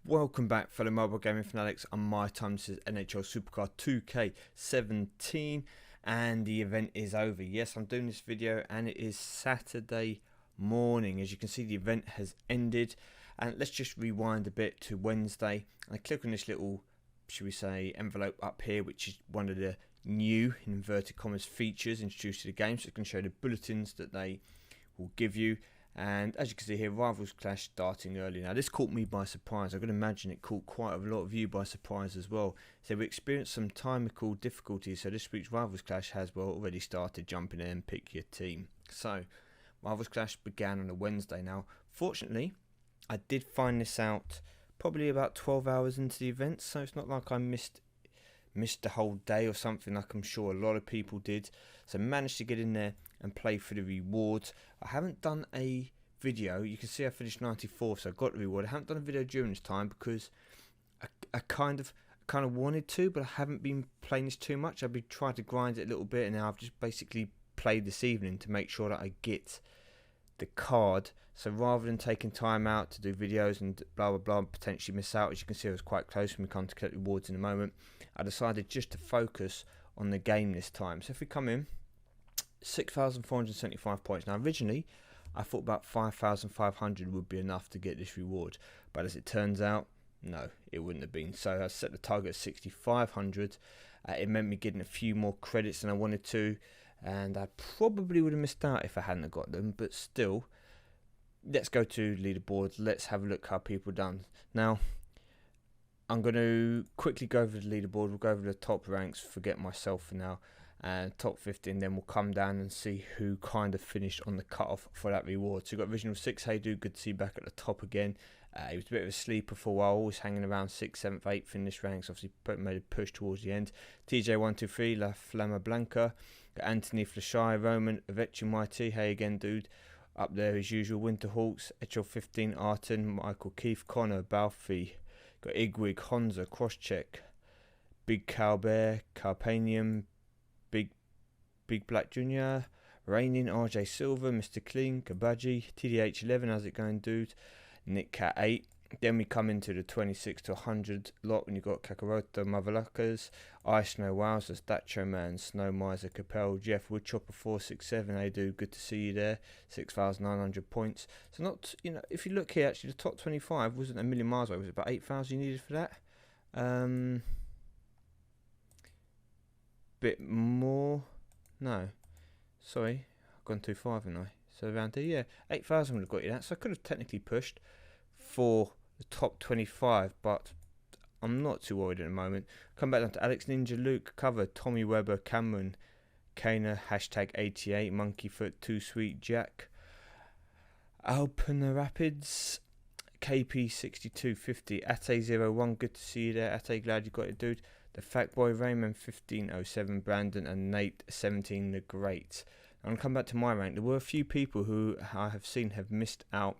Welcome back, fellow mobile gaming fanatics. On MyTyme, this is NHL Supercard 2k17, and the event is over. Yes, I'm doing this video, and it is Saturday morning. As you can see, the event has ended, and let's just rewind a bit to Wednesday. I click on this little, should we say, envelope up here, which is one of the new, in inverted commas, features introduced to the game, so it can show the bulletins that they will give you. And as you can see here, Rivals Clash starting early. Now this caught me by surprise. I can imagine it caught quite a lot of you by surprise as well. So we experienced some timeical difficulties. So this week's Rivals Clash has already started. Jumping in and pick your team. So Rivals Clash began on a Wednesday. Now fortunately I did find this out probably about 12 hours into the event. So it's not like I missed the whole day or something, like I'm sure a lot of people did. So managed to get in there and play for the rewards. I haven't done a video. You can see I finished 94th, so I got the reward. I haven't done a video during this time because I kind of wanted to, but I haven't been playing this too much. I've been trying to grind it a little bit, and now I've just basically played this evening to make sure that I get the card. So rather than taking time out to do videos and blah blah blah and potentially miss out, as you can see I was quite close when we come to collect rewards in a moment, I decided just to focus on the game this time. So if we come in, 6,475 points. Now originally I thought about 5,500 would be enough to get this reward, but as it turns out, no, it wouldn't have been. So I set the target at 6,500. It meant me getting a few more credits than I wanted to, and I probably would have missed out if I hadn't have got them. But still, let's go to Leaderboard. Let's have a look how people done. Now I'm going to quickly go over the Leaderboard. We'll go over the top ranks, forget myself for now, and top 15, then we'll come down and see who kind of finished on the cutoff for that reward. So we've got Original 6, Hey Dude, good to see you back at the top again. He was a bit of a sleeper for a while, always hanging around 6th, 7th, 8th in this ranks, obviously made a push towards the end. TJ123, La Flama Blanca, got Anthony Flashai, Roman, Avechi Mighty, hey again dude, up there as usual. Winterhawks, HL15, Arton, Michael Keith, Connor, Balfi, got Igwig, Honza, Crosscheck, Big Cowbear, Carpanium, Big Black Jr., Raining, RJ Silver, Mr. Clean, Kabaji, TDH11, how's it going dude, Nick Cat 8. Then we come into the 26 to 100 lot when you've got Kakaroto, Motherluckers, Ice Snow Wowzers, Dacho Man, Snow Miser, Capel, Jeff Woodchopper 467, hey dude, good to see you there, 6,900 points. So not, you know, if you look here, actually the top 25 wasn't a million miles away, was it about 8,000 you needed for that? Bit more, no, sorry, I've gone too far, haven't I? So around here, yeah, 8,000 would have got you that, so I could have technically pushed for the top 25, but I'm not too worried at the moment. Come back down to Alex Ninja, Luke, Cover, Tommy Webber, Cameron, Kana, hashtag 88, Monkeyfoot, Too Sweet, Jack, Alpina Rapids, KP6250, Ate01, good to see you there, Ate, glad you got it dude. The Fat Boy, Raymond 1507, Brandon, and Nate 17 the Great. I'm going to come back to my rank. There were a few people who I have seen have missed out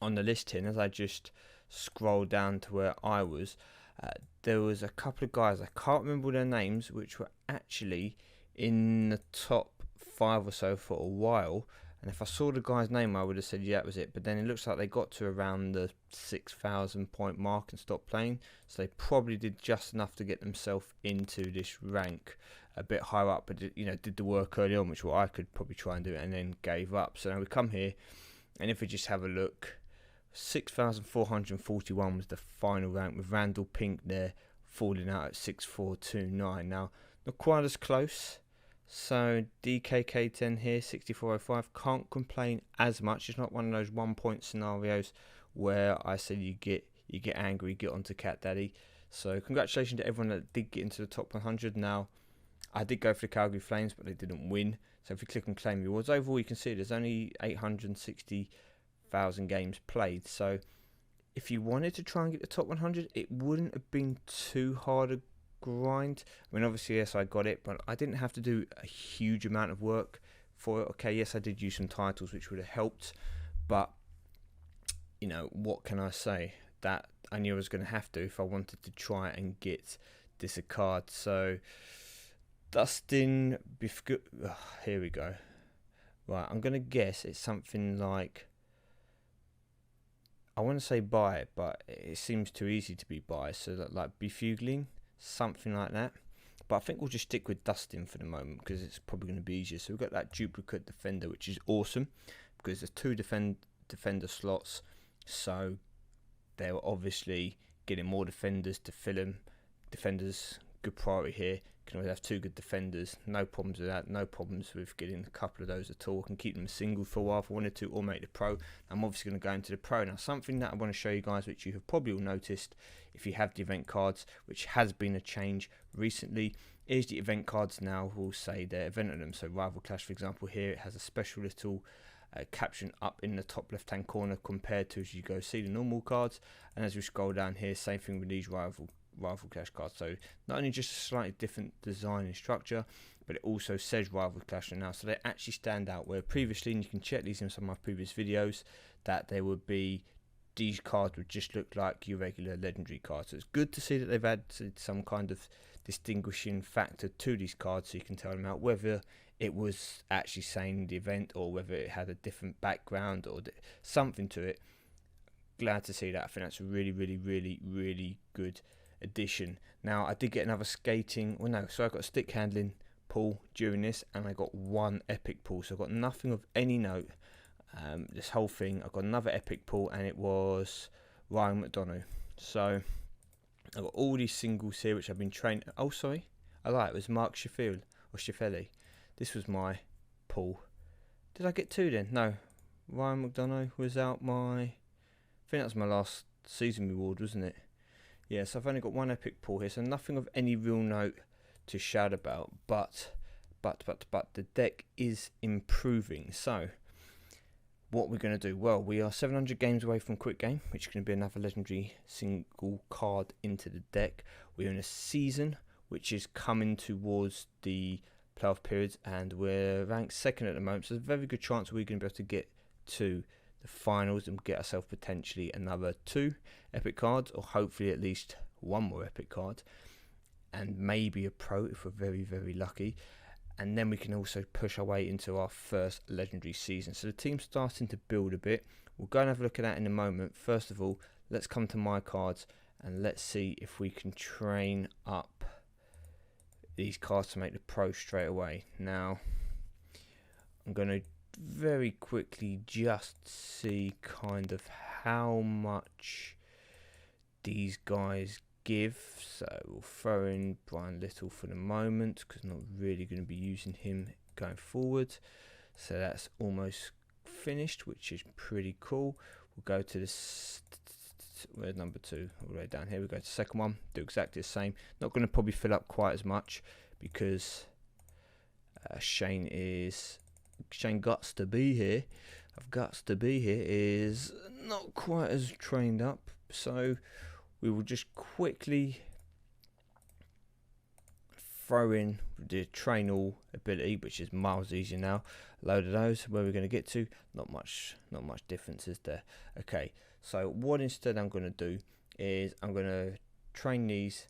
on the list here, and as I just scroll down to where I was, there was a couple of guys, I can't remember their names, which were actually in the top 5 or so for a while, and if I saw the guy's name I would have said yeah, that was it, but then it looks like they got to around the 6,000 point mark and stopped playing, so they probably did just enough to get themselves into this rank a bit higher up, but you know, did the work early on, which I could probably try and do, and then gave up. So now we come here, and if we just have a look, 6,441 was the final rank, with Randall Pink there falling out at 6,429. Now not quite as close, so DKK10 here 6,405, can't complain as much. It's not one of those 1 point scenarios where I said you get angry, get onto Cat Daddy. So congratulations to everyone that did get into the top 100. Now I did go for the Calgary Flames, but they didn't win. So if you click on claim rewards, overall you can see there's only 860,000 games played. So if you wanted to try and get the top 100, it wouldn't have been too hard a grind. I mean, obviously, yes, I got it, but I didn't have to do a huge amount of work for it. Okay, yes, I did use some titles, which would have helped, but you know, what can I say? That I knew I was going to have to if I wanted to try and get this a card. So Dustin here we go. Right, I'm going to guess it's something like I want to say buy, but it seems too easy to be buy. So that, like befugling, something like that. But I think we'll just stick with dusting for the moment because it's probably going to be easier. So we've got that duplicate defender, which is awesome because there's two defender slots. So they're obviously getting more defenders to fill them. Defenders, good priority here. Can always have two good defenders. No problems with that. No problems with getting a couple of those at all. I can keep them single for a while if I wanted to, or make the pro. I'm obviously going to go into the pro. Now, something that I want to show you guys, which you have probably all noticed if you have the event cards, which has been a change recently, is the event cards now will say their event on them. So Rival Clash, for example, here it has a special little caption up in the top left hand corner compared to as you go see the normal cards. And as we scroll down here, same thing with these Rival Clash cards. So not only just a slightly different design and structure, but it also says Rival Clash now, so they actually stand out, where previously, and you can check these in some of my previous videos, that they would be, these cards would just look like your regular legendary cards. So it's good to see that they've added some kind of distinguishing factor to these cards, so you can tell them out whether it was actually saying the event or whether it had a different background or something to it. Glad to see that. I think that's a really, really, really, really good addition. Now, I did get another skating, well no, so I got a stick handling pull during this, and I got one epic pull, so I got nothing of any note. This whole thing, I got another epic pull, and it was Ryan McDonough. So I got all these singles here, which I've been training. Oh, sorry, I lied. It was Mark Sheffield or Sheffelli. This was my pull. Did I get two then? No, Ryan McDonough was out my. I think that was my last season reward, wasn't it? Yeah, so I've only got one epic pull here, so nothing of any real note to shout about. But the deck is improving. So what we're going to do? Well, we are 700 games away from quick game, which is going to be another legendary single card into the deck. We're in a season which is coming towards the playoff periods, and we're ranked second at the moment, so there's a very good chance we're going to be able to get to the finals and get ourselves potentially another 2 epic cards, or hopefully at least one more epic card, and maybe a pro if we're very, very lucky. And then we can also push our way into our first legendary season. So the team's starting to build a bit. We'll go and have a look at that in a moment. First of all, let's come to my cards and let's see if we can train up these cards to make the pro straight away. Now, I'm going to very quickly just see kind of how much these guys give. So we'll throw in Brian Little for the moment because I'm not really going to be using him going forward. So that's almost finished, which is pretty cool. We'll go to this, where's number 2? All the way down here. We go to the second one, do exactly the same. Not going to probably fill up quite as much because Shane guts to be here. Is not quite as trained up, so we will just quickly throw in the train all ability, which is miles easier now. Load of those. Where we're going to get to, not much differences there. Okay, so what instead I'm going to do is I'm going to train these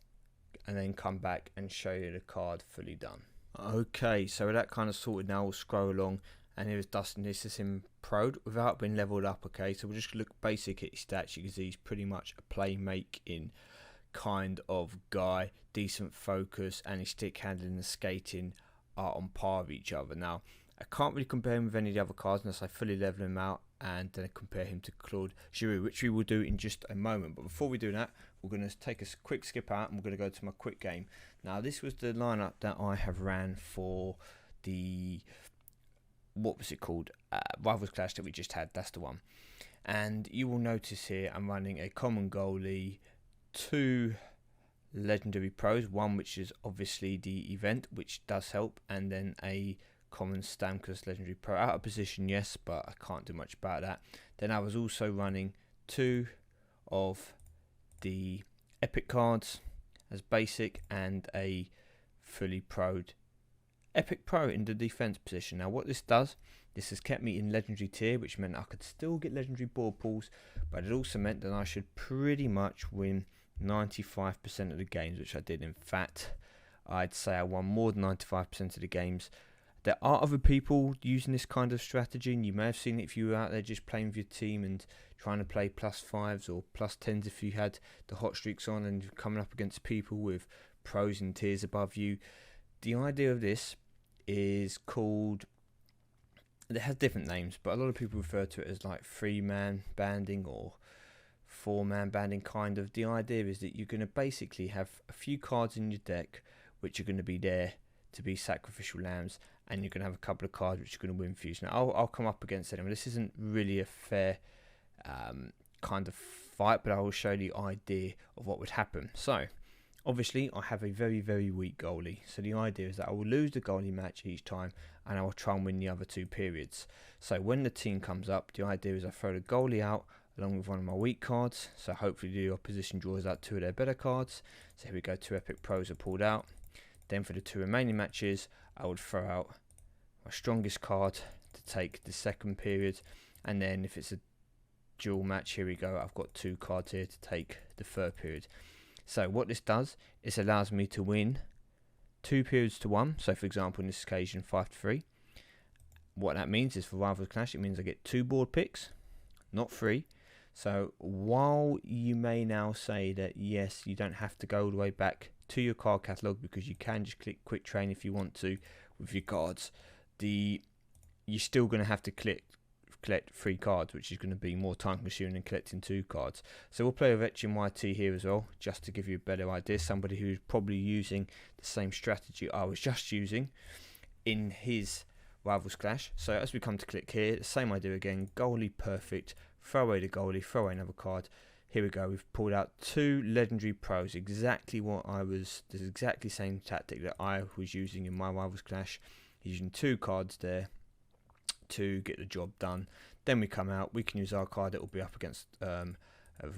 and then come back and show you the card fully done. Okay, so with that kind of sorted now, we'll scroll along, and here's Dustin. This is him pro'd without being leveled up. Okay, so we'll just look basic at his stats. You can see he's pretty much a playmaking kind of guy, decent focus, and his stick handling and skating are on par with each other. Now, I can't really compare him with any of the other cards unless I fully level him out and then compare him to Claude Giroux, which we will do in just a moment. But before we do that, we're going to take a quick skip out and we're going to go to my quick game. Now, this was the lineup that I have ran for the, what was it called? Rivals Clash that we just had. That's the one. And you will notice here I'm running a common goalie, 2 legendary pros, one which is obviously the event, which does help, and then a common Stamkos legendary pro. Out of position, yes, but I can't do much about that. Then I was also running 2 of the epic cards as basic and a fully pro'd epic pro in the defense position. Now what this does, this has kept me in legendary tier, which meant I could still get legendary board pulls, but it also meant that I should pretty much win 95% of the games, which I did. In fact, I'd say I won more than 95% of the games. There are other people using this kind of strategy, and you may have seen it if you were out there just playing with your team and trying to play +5s or +10s if you had the hot streaks on and coming up against people with pros and tiers above you. The idea of this is called, it has different names, but a lot of people refer to it as like 3-man banding or 4-man banding kind of. The idea is that you're going to basically have a few cards in your deck which are going to be there to be sacrificial lambs, and you're going to have a couple of cards which are going to win for you. So now I'll come up against them. This isn't really a fair kind of fight, but I will show you the idea of what would happen. So obviously I have a very, very weak goalie, so the idea is that I will lose the goalie match each time and I will try and win the other 2 periods. So when the team comes up, the idea is I throw the goalie out along with one of my weak cards, so hopefully the opposition draws out 2 of their better cards. So here we go, 2 epic pros are pulled out. Then for the 2 remaining matches, I would throw out my strongest card to take the second period, and then if it's a dual match, here we go, I've got 2 cards here to take the third period. So what this does is allows me to win 2 periods to 1. So for example, in this occasion 5-3. What that means is for Rivals Clash, it means I get 2 board picks, not 3. So while you may now say that yes, you don't have to go all the way back to your card catalogue because you can just click quick train if you want to with your cards, you're still going to have to collect 3 cards, which is going to be more time consuming than collecting 2 cards. So we'll play with HMYT here as well, just to give you a better idea. Somebody who's probably using the same strategy I was just using in his Rivals Clash. So as we come to click here, the same idea again, goalie perfect, throw away the goalie, throw away another card. Here we go, we've pulled out 2 legendary pros, exactly what this is exactly the same tactic that I was using in my Rivals Clash, using 2 cards there to get the job done. Then we come out, we can use our card that will be up against a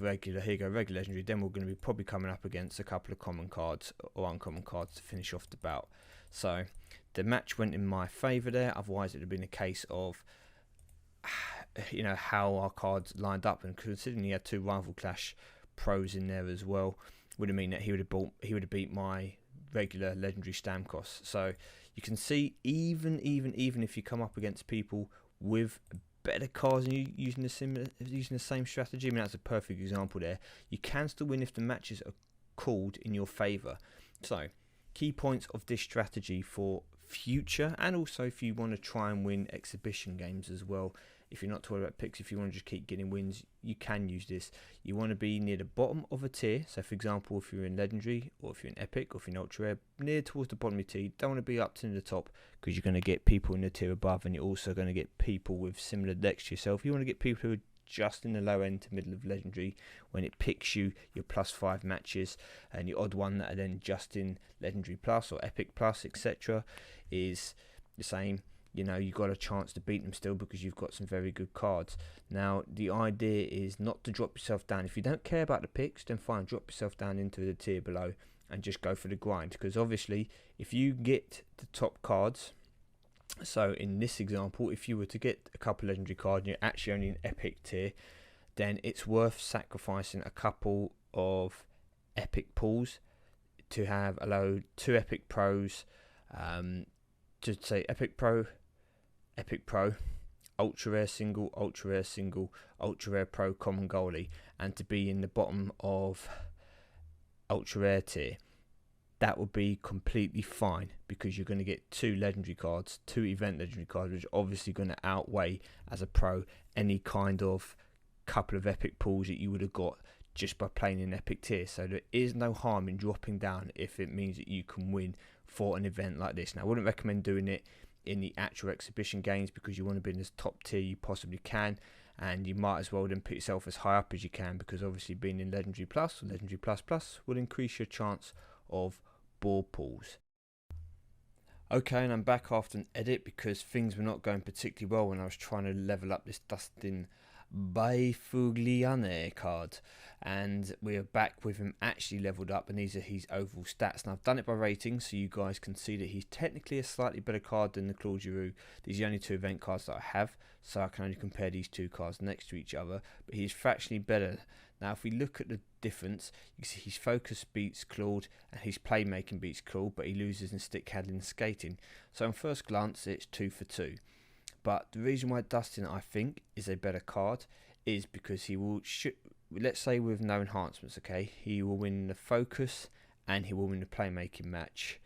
regular, here you go, regular legendary. Then we're going to be probably coming up against a couple of common cards or uncommon cards to finish off the bout. So the match went in my favour there, otherwise it would have been a case of how our cards lined up, and considering he had 2 Rival Clash pros in there as well, would have mean that he would have beat my regular legendary Stamkos. So you can see even if you come up against people with better cards and you using the same strategy, I mean that's a perfect example there, you can still win if the matches are called in your favour. So key points of this strategy for future, and also if you want to try and win exhibition games as well. If you're not worried about picks, if you want to just keep getting wins, you can use this. You want to be near the bottom of a tier. So for example, if you're in legendary, or if you're in epic, or if you're in ultra rare, near towards the bottom of your tier. You don't want to be up to the top, because you're going to get people in the tier above, and you're also going to get people with similar decks to yourself. You want to get people who are just in the low end to middle of legendary when it picks you your +5 matches, and your odd one that are then just in legendary plus or epic plus, etc. is the same. You've got a chance to beat them still because you've got some very good cards. Now, the idea is not to drop yourself down. If you don't care about the picks, then fine, drop yourself down into the tier below and just go for the grind. Because obviously, if you get the top cards, so in this example, if you were to get a couple legendary cards and you're actually only in epic tier, then it's worth sacrificing a couple of epic pulls to have allowed 2 epic pros, to say epic pro, ultra rare single, ultra rare pro, common goalie, and to be in the bottom of ultra rare tier. That would be completely fine, because you're going to get 2 legendary cards, 2 event legendary cards, which are obviously going to outweigh as a pro any kind of couple of epic pulls that you would have got just by playing in epic tier. So there is no harm in dropping down if it means that you can win for an event like this. Now, I wouldn't recommend doing it in the actual exhibition games, because you want to be in as top tier you possibly can, and you might as well then put yourself as high up as you can, because obviously being in legendary plus or legendary plus plus will increase your chance of board pulls. Okay, and I'm back after an edit because things were not going particularly well when I was trying to level up this Dustin Baifugliane card, and we're back with him actually leveled up, and these are his overall stats. Now I've done it by rating so you guys can see that he's technically a slightly better card than the Claude Giroux. These are the only 2 event cards that I have, so I can only compare these 2 cards next to each other, but he's fractionally better Now if we look at the difference, you can see his focus beats Claude and his playmaking beats Claude, but he loses in stick handling and skating. So on first glance it's 2 for 2. But the reason why Dustin, I think, is a better card is because he will, let's say with no enhancements, okay, he will win the focus and he will win the playmaking match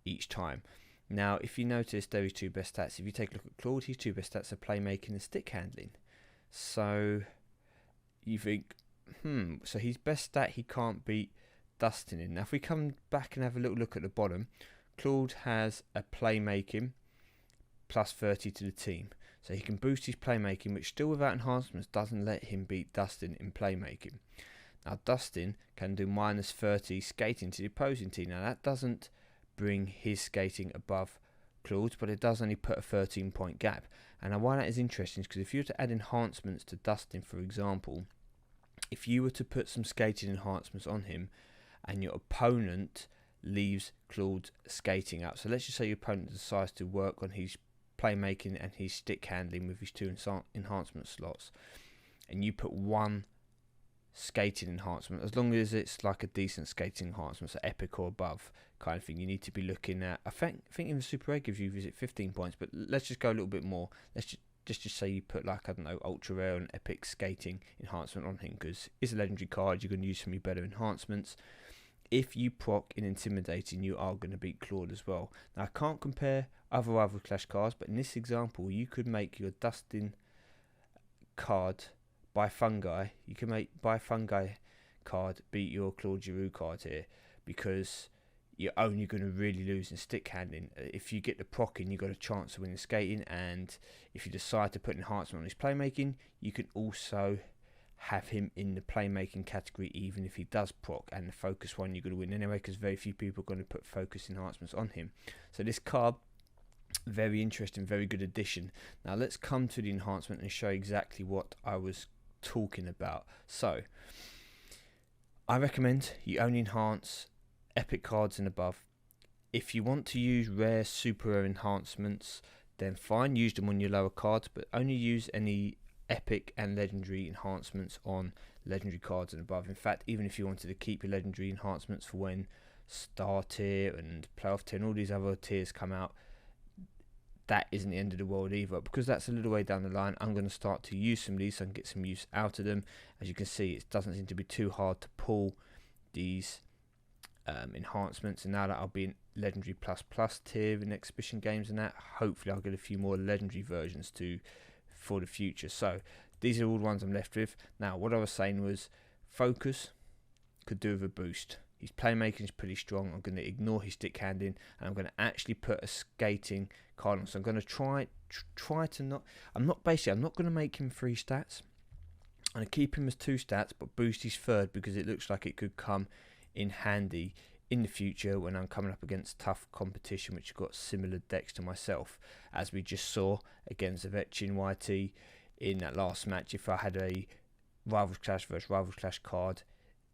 each time. Now, if you notice, there are his two best stats. If you take a look at Claude, his two best stats are playmaking and stick handling. So you think, so his best stat he can't beat Dustin in. Now, if we come back and have a little look at the bottom, Claude has a playmaking plus 30 to the team. So he can boost his playmaking, which still without enhancements doesn't let him beat Dustin in playmaking. Now Dustin can do minus 30 skating to the opposing team. Now that doesn't bring his skating above Claude's, but it does only put a 13-point gap. And now why that is interesting is because if you were to add enhancements to Dustin, for example, if you were to put some skating enhancements on him and your opponent leaves Claude's skating up, so let's just say your opponent decides to work on his playmaking and his stick handling with his two enhancement slots, and you put one skating enhancement, as long as it's like a decent skating enhancement, so epic or above kind of thing, you need to be looking at, I think even Super 8 gives you 15 points, but let's just go a little bit more. Let's just say you put like, I don't know, ultra rare and epic skating enhancement on him, because it's a legendary card, you're going to use some of your better enhancements. If you proc in intimidating, you are going to beat Claude as well. Now I can't compare other Rival Clash cards, but in this example you could make your Dustin card by Fungi. You can make by Fungi card beat your Claude Giroux card here, because you're only going to really lose in stick handling. If you get the proc in, you've got a chance of winning skating, and if you decide to put enhancement on his playmaking, you can also have him in the playmaking category even if he does proc, and the focus one you're going to win anyway, because very few people are going to put focus enhancements on him. So this card, very interesting, very good addition. Now let's come to the enhancement and show exactly what I was talking about. So I recommend you only enhance epic cards and above. If you want to use rare, super rare enhancements, then fine, use them on your lower cards, but only use any epic and legendary enhancements on legendary cards and above. In fact, even if you wanted to keep your legendary enhancements for when star tier and playoff tier and all these other tiers come out, that isn't the end of the world either, because that's a little way down the line. I'm going to start to use some of these so I can get some use out of them. As you can see, it doesn't seem to be too hard to pull these enhancements, and now that I'll be in legendary plus tier in exhibition games and that, hopefully I'll get a few more legendary versions for the future. So these are all the ones I'm left with. Now what I was saying was focus could do with a boost. His playmaking is pretty strong. I'm going to ignore his stick handling and I'm going to actually put a skating card on. So I'm going to try to not, I'm not going to make him 3 stats. I'm going to keep him as 2 stats but boost his 3rd, because it looks like it could come in handy in the future when I'm coming up against tough competition which have got similar decks to myself, as we just saw against Zavechin YT in that last match. If I had a Rivals Clash versus Rivals Clash card,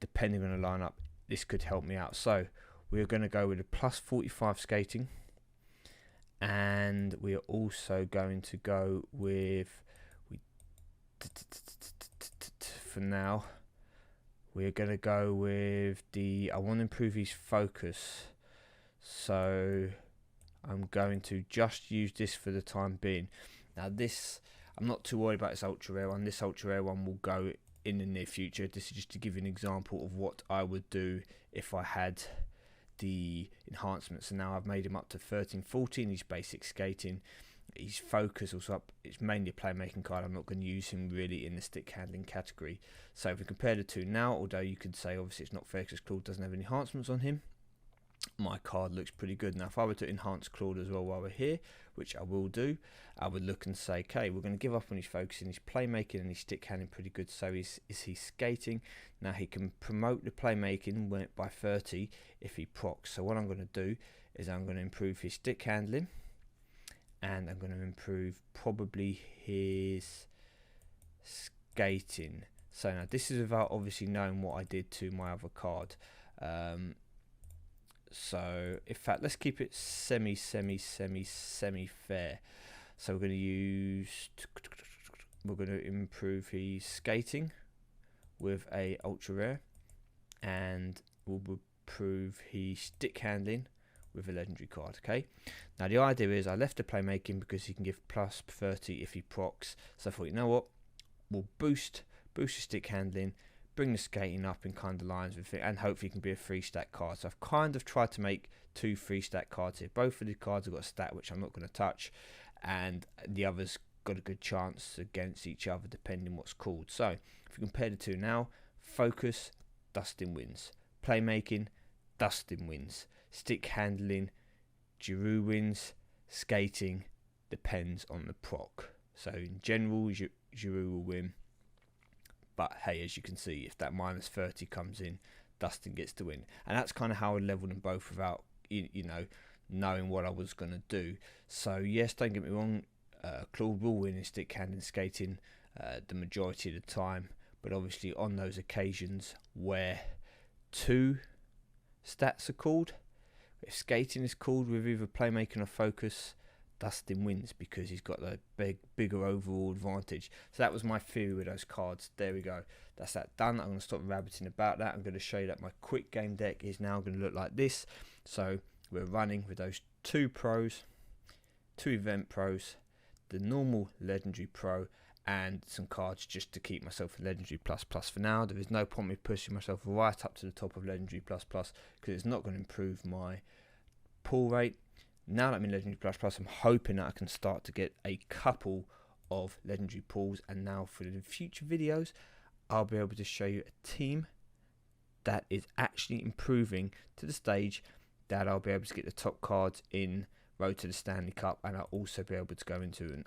depending on the lineup, this could help me out. So we're going to go with a plus 45 skating, and we are also going to go with, for now, we're going to go with I want to improve his focus, so I'm going to just use this for the time being. Now this, I'm not too worried about this ultra rare one. This ultra rare one will go in the near future. This is just to give you an example of what I would do if I had the enhancements. So now I've made him up to 13, 14. He's basic skating. His focus also up. It's mainly a playmaking card. I'm not going to use him really in the stick handling category. So if we compare the two now, although you could say obviously it's not fair because Claude doesn't have any enhancements on him, my card looks pretty good. Now if I were to enhance Claude as well while we're here, which I will do, I would look and say, okay, we're going to give up on his focusing, his playmaking and his stick handling pretty good. So is he skating? Now he can promote the playmaking by 30 if he procs. So what I'm going to do is I'm going to improve his stick handling, and I'm going to improve probably his skating. So now this is without obviously knowing what I did to my other card. So in fact, let's keep it semi fair. So we're going to improve his skating with a ultra rare, and will improve his stick handling with a legendary card. Okay, now the idea is I left the playmaking because he can give plus 30 if he procs, so I thought, you know what, we'll boost his stick handling, bring the skating up in kind of lines with it, and hopefully it can be a 3-stat card. So I've kind of tried to make 2 3-stat cards here. Both of the cards have got a stat which I'm not going to touch, and the others got a good chance against each other depending what's called. So if you compare the two now, focus, Dustin wins. Playmaking, Dustin wins. Stick handling, Giroux wins. Skating depends on the proc. So in general, Giroux will win. But hey, as you can see, if that minus 30 comes in, Dustin gets to win. And that's kind of how I leveled them both without, you know, knowing what I was going to do. So yes, don't get me wrong, Claude will win in stick handling, skating the majority of the time. But obviously on those occasions where 2 stats are called, if skating is called with either playmaking or focus, Dustin wins because he's got the bigger overall advantage. So that was my theory with those cards. There we go. That's that done. I'm going to stop rabbiting about that. I'm going to show you that my quick game deck is now going to look like this. So we're running with those 2 pros, 2 event pros, the normal legendary pro, and some cards just to keep myself a legendary plus for now. There is no point me pushing myself right up to the top of legendary plus because it's not going to improve my pull rate. Now that I'm in legendary plus, I'm hoping that I can start to get a couple of legendary pulls, and now for the future videos I'll be able to show you a team that is actually improving to the stage that I'll be able to get the top cards in Road to the Stanley Cup, and I'll also be able to go into an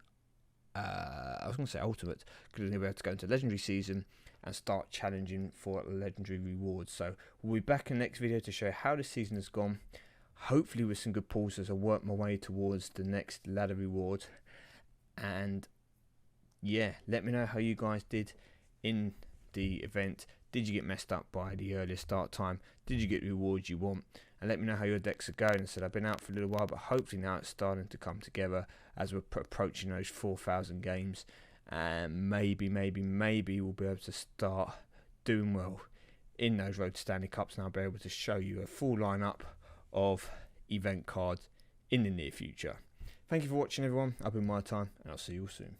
I was going to say ultimate, because I'll be able to go into legendary season and start challenging for legendary rewards. So we'll be back in the next video to show how the season has gone, hopefully with some good pulls as I work my way towards the next ladder reward. And yeah, let me know how you guys did in the event. Did you get messed up by the earlier start time? Did you get the rewards you want? And let me know how your decks are going. I said I've been out for a little while, but hopefully now it's starting to come together as we're approaching those 4,000 games, and maybe we'll be able to start doing well in those Road to Stanley Cups, and I'll be able to show you a full lineup of event cards in the near future. Thank you for watching, everyone. I've been MyTyme, and I'll see you all soon.